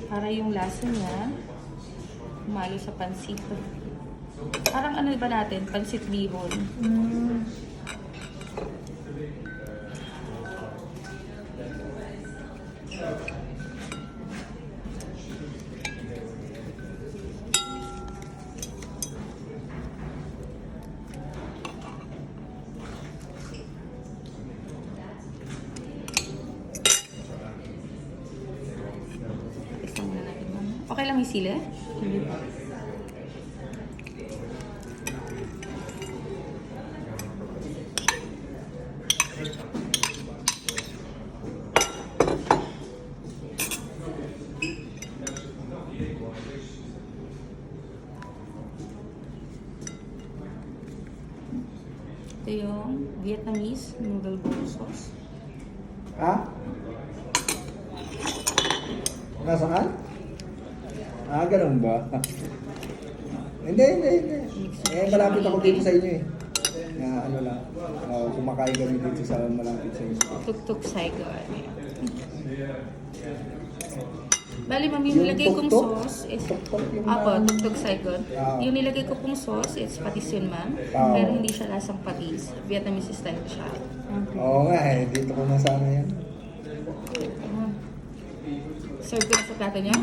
Para yung lasa niya umalo sa pansit. Parang ano ba natin? Pansit bihon. Okay lang yung sili? Ito yung Vietnamese noodle bowl sauce. Ha? Nasaan? Ganun ba? Hindi. Malapit ako dito sa inyo eh. Ano lang, kumakain kami dito sa malapit sa inyo. Tuk-tuk Saigon. Bali, ma'am, yung nilagay kong sauce is... Tuk-tuk Saigon. Yung nilagay ko pong sauce is patis yun, ma'am. Pero hindi siya lasang patis. Vietnamese style siya. Oo nga eh, dito ko na sana yan. Serve ko na sa plato niya.